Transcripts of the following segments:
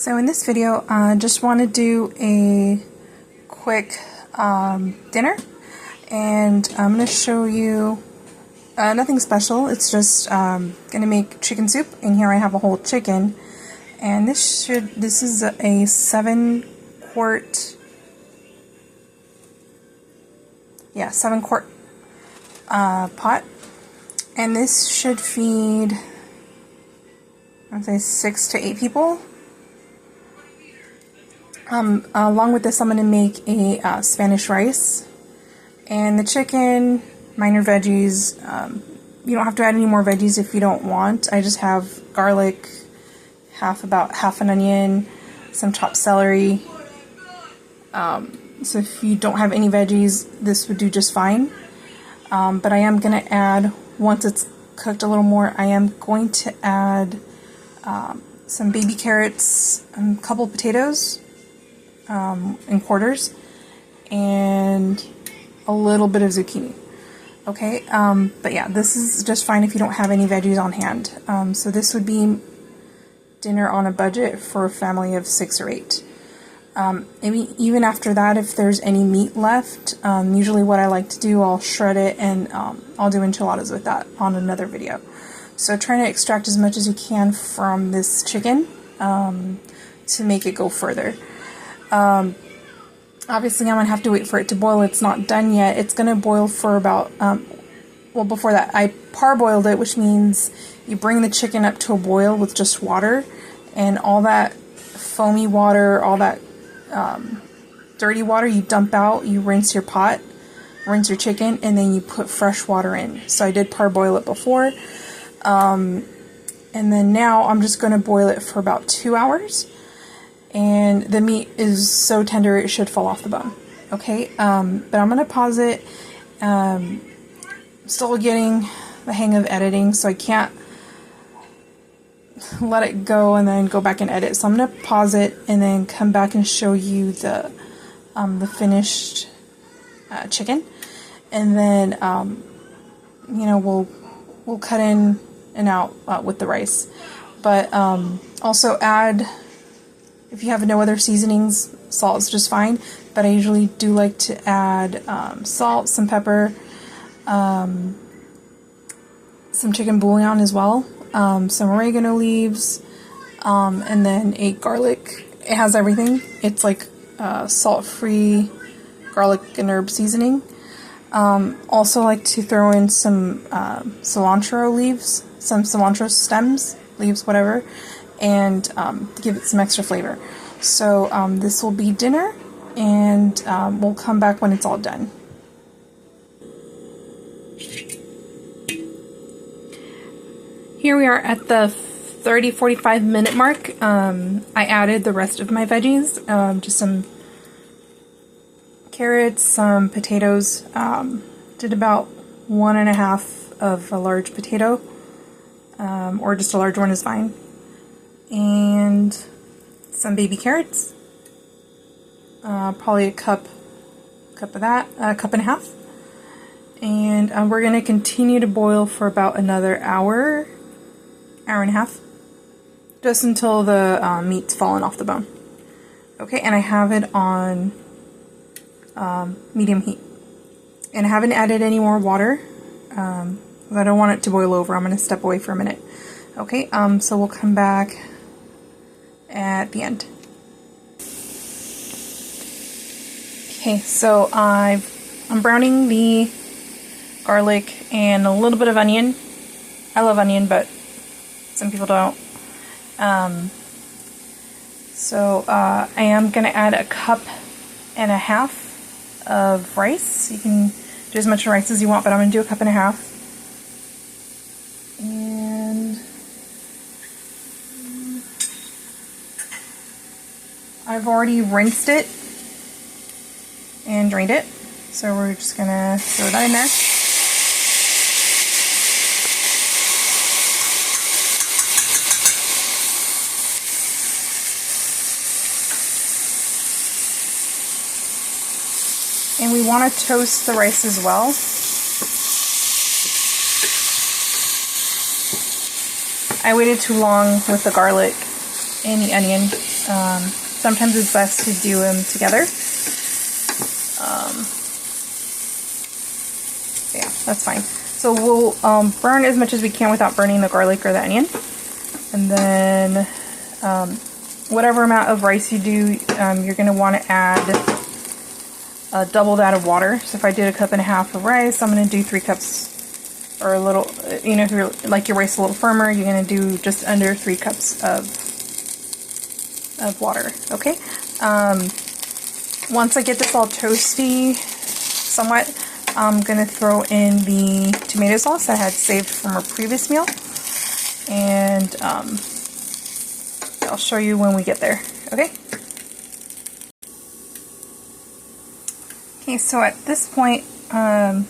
So in this video, I just want to do a quick dinner, and I'm going to show you nothing special. It's just going to make chicken soup, and here I have a whole chicken, and this is a 7-quart pot, and this should feed, I'd say 6 to 8 people. Along with this, I'm going to make a Spanish rice, and the chicken, minor veggies. You don't have to add any more veggies if you don't want. I just have garlic, about half an onion, some chopped celery. So if you don't have any veggies, this would do just fine. But I am going to add, once it's cooked a little more, I am going to add some baby carrots, a couple potatoes in quarters, and a little bit of zucchini. Okay, but yeah, this is just fine if you don't have any veggies on hand. So this would be dinner on a budget for a family of 6 or 8. Maybe even after that, if there's any meat left, usually what I like to do, I'll shred it, and I'll do enchiladas with that on another video. So trying to extract as much as you can from this chicken to make it go further. Obviously I'm going to have to wait for it to boil. It's not done yet. It's going to boil for about, well, before that, I parboiled it, which means you bring the chicken up to a boil with just water, and all that foamy water, all that dirty water you dump out, you rinse your pot, rinse your chicken, and then you put fresh water in. So I did parboil it before. And then now I'm just going to boil it for about 2 hours. And the meat is so tender it should fall off the bone. Okay, but I'm going to pause it. Still getting the hang of editing, so I can't let it go and then go back and edit. So I'm going to pause it and then come back and show you the finished chicken. And then, you know, we'll cut in and out with the rice. But also add, if you have no other seasonings, salt is just fine, but I usually do like to add salt, some pepper, some chicken bouillon as well, some oregano leaves, and then a garlic. It has everything. It's like salt-free garlic and herb seasoning. Also like to throw in some cilantro leaves, some cilantro stems, leaves, whatever, and give it some extra flavor. So this will be dinner, and we'll come back when it's all done. Here we are at the 30-45 minute mark. I added the rest of my veggies, just some carrots, some potatoes, did about 1.5 of a large potato, or just a large one is fine, and some baby carrots, probably a cup of that, a cup and a half, and we're going to continue to boil for about another hour and a half, just until the meat's fallen off the bone. Okay, and I have it on medium heat, and I haven't added any more water, I don't want it to boil over. I'm going to step away for a minute. Okay, so we'll come back at the end. Okay, so I'm browning the garlic and a little bit of onion. I love onion, but some people don't. So I am going to add a cup and a half of rice. You can do as much rice as you want, but I'm going to do a cup and a half. And I've already rinsed it and drained it, so we're just going to throw that in there. And we want to toast the rice as well. I waited too long with the garlic and the onion. Sometimes it's best to do them together. Yeah, that's fine. So we'll burn as much as we can without burning the garlic or the onion. And then whatever amount of rice you do, you're going to want to add double that of water. So if I did 1.5 cups of rice, I'm going to do 3 cups, or a little, you know, if you're like your rice a little firmer, you're going to do just under 3 cups of water. Okay. Once I get this all toasty somewhat, I'm going to throw in the tomato sauce I had saved from a previous meal, and I'll show you when we get there. Okay? Okay, so at this point, I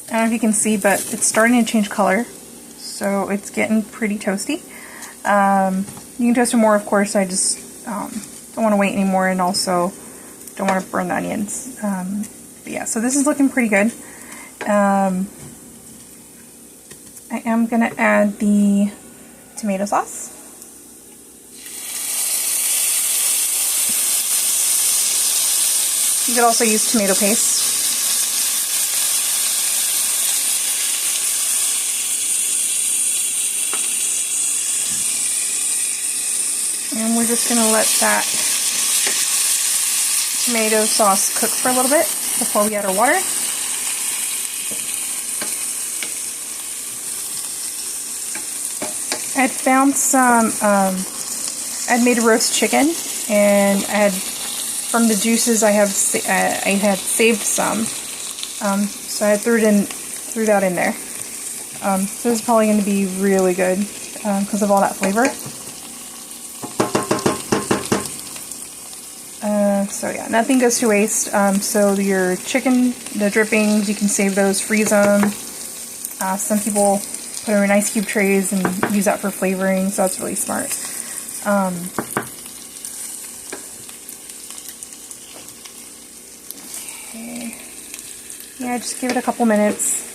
don't know if you can see, but it's starting to change color, so it's getting pretty toasty. You can toast it more, of course. I just don't want to wait anymore, and also don't want to burn the onions. But yeah, so this is looking pretty good. I am going to add the tomato sauce. You could also use tomato paste. And we're just going to let that tomato sauce cook for a little bit before we add our water. I had found some, I'd made a roast chicken, and I had, from the juices I had saved some, so I threw that in there. So this is probably going to be really good because of all that flavor. So yeah, nothing goes to waste. So your chicken, the drippings, you can save those, freeze them. Some people put them in ice cube trays and use that for flavoring, so that's really smart. Okay. Yeah, just give it a couple minutes.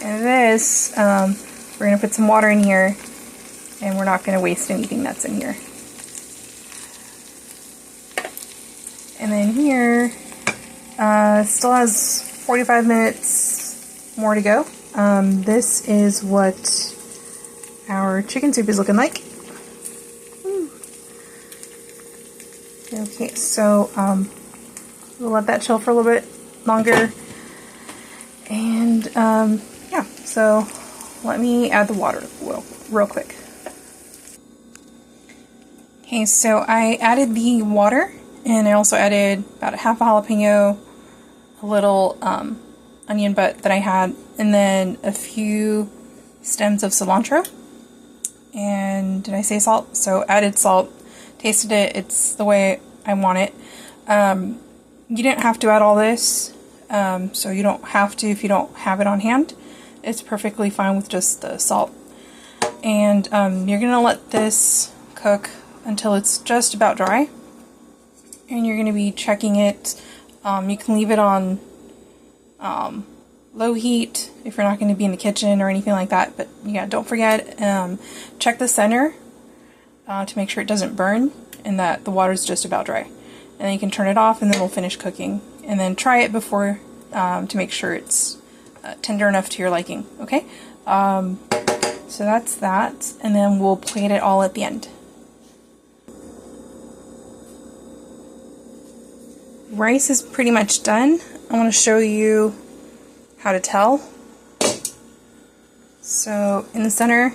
And this, we're going to put some water in here, and we're not going to waste anything that's in here. And then here, still has 45 minutes more to go. This is what our chicken soup is looking like. Okay, so we'll let that chill for a little bit longer. And yeah, so let me add the water real quick. Okay, so I added the water. And I also added about a half a jalapeno, a little onion butt that I had, and then a few stems of cilantro. And did I say salt? So added salt, tasted it, it's the way I want it. You didn't have to add all this, so you don't have to if you don't have it on hand. It's perfectly fine with just the salt. And you're going to let this cook until it's just about dry. And you're going to be checking it. You can leave it on low heat if you're not going to be in the kitchen or anything like that. But yeah, don't forget, check the center to make sure it doesn't burn and that the water's just about dry. And then you can turn it off, and then we'll finish cooking. And then try it before to make sure it's tender enough to your liking. Okay? So that's that. And then we'll plate it all at the end. Rice is pretty much done. I want to show you how to tell. So in the center,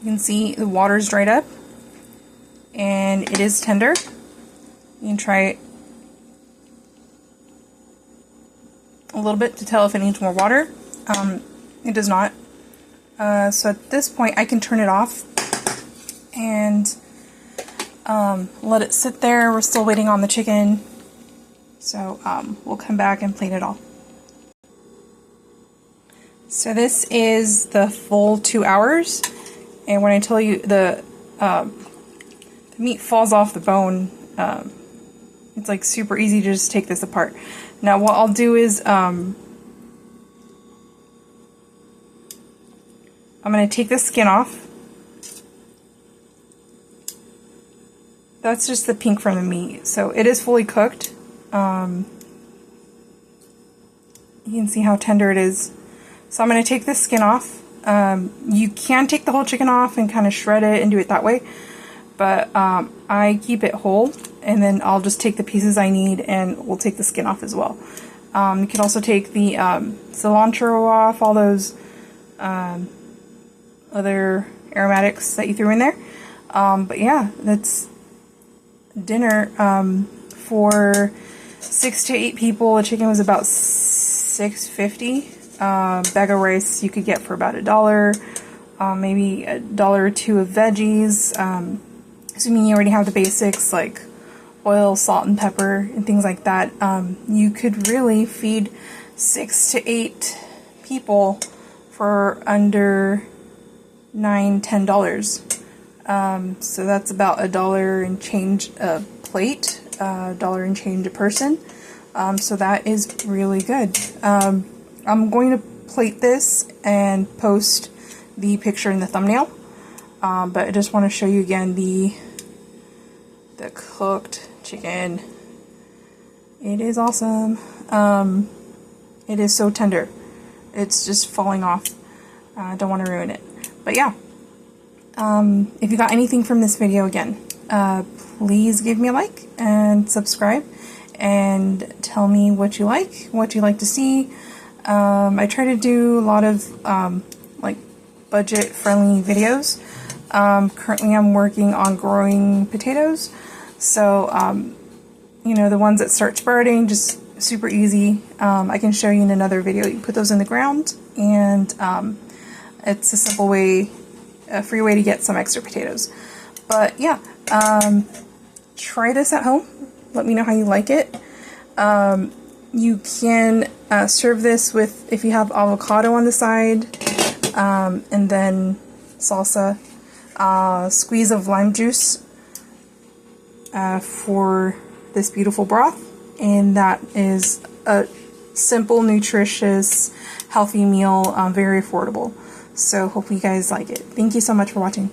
you can see the water's dried up and it is tender. You can try it a little bit to tell if it needs more water. It does not. So at this point I can turn it off and let it sit there. We're still waiting on the chicken. So we'll come back and plate it all. So this is the full 2 hours, and when I tell you the meat falls off the bone, it's like super easy to just take this apart. Now what I'll do is I'm going to take the skin off, that's just the pink from the meat. So it is fully cooked. You can see how tender it is. So I'm going to take the skin off. You can take the whole chicken off and kind of shred it and do it that way. But I keep it whole, and then I'll just take the pieces I need and we'll take the skin off as well. You can also take the cilantro off, all those other aromatics that you threw in there. But yeah, that's dinner for 6 to 8 people. The chicken was about $6.50. Bag of rice you could get for about $1, maybe $1 or $2 of veggies, assuming you already have the basics like oil, salt, and pepper, and things like that. You could really feed 6 to 8 people for under $9–10. So that's about $1 and change a plate, $1 and change a person. So that is really good. I'm going to plate this and post the picture in the thumbnail, but I just want to show you again the cooked chicken. It is awesome. It is so tender. It's just falling off. I don't want to ruin it. But yeah, if you got anything from this video, again, please give me a like and subscribe and tell me what you like to see. I try to do a lot of like budget friendly videos. Currently I'm working on growing potatoes, so you know, the ones that start sprouting, just super easy. I can show you in another video. You put those in the ground, and it's a simple way, a free way to get some extra potatoes. But yeah, try this at home. Let me know how you like it. You can serve this with, if you have avocado on the side, and then salsa, squeeze of lime juice for this beautiful broth, and that is a simple, nutritious, healthy meal, very affordable. So hopefully you guys like it. Thank you so much for watching.